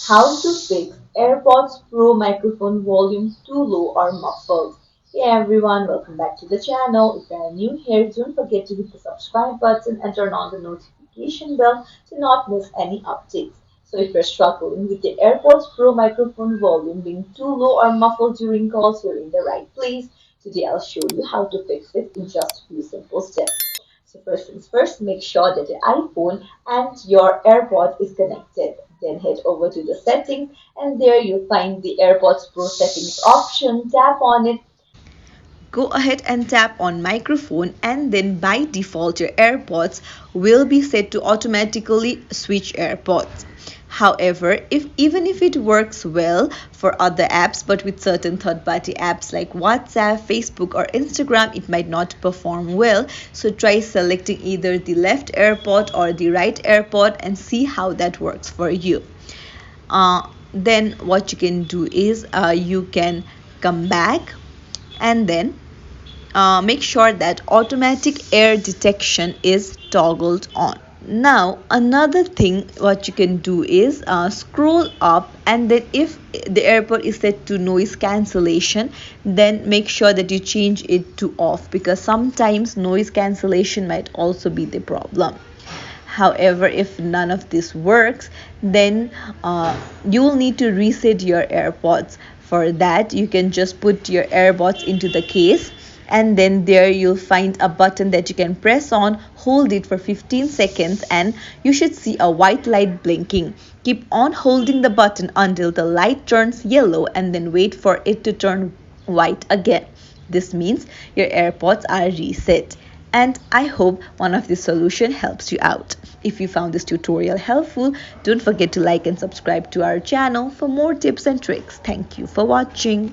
How to fix AirPods Pro microphone volume too low or muffled. Hey everyone, welcome back to the channel. If you are new here, don't forget to hit the subscribe button and turn on the notification bell to not miss any updates. So if you're struggling with the AirPods Pro microphone volume being too low or muffled during calls, you're in the right place. Today I'll show you how to fix it in just a few simple steps. So first things first, make sure that your iPhone and your AirPod is connected. Then head over to the settings and there you'll find the AirPods Pro settings option. Tap on it. Go ahead and tap on microphone, and then by default your AirPods will be set to automatically switch AirPods. However, if even if it works well for other apps, but with certain third-party apps like WhatsApp, Facebook or Instagram, it might not perform well. So try selecting either the left AirPod or the right AirPod and see how that works for you. Then what you can do is you can come back and then make sure that automatic air detection is toggled on. Now another thing what you can do is scroll up, and then if the AirPod is set to noise cancellation, then make sure that you change it to off, because sometimes noise cancellation might also be the problem. However, if none of this works, then you will need to reset your AirPods. For that, you can just put your AirPods into the case, and then there you'll find a button that you can press on, hold it for 15 seconds, and you should see a white light blinking. Keep on holding the button until the light turns yellow, and then wait for it to turn white again. This means your AirPods are reset. And I hope one of these solutions helps you out. If you found this tutorial helpful, don't forget to like and subscribe to our channel for more tips and tricks. Thank you for watching.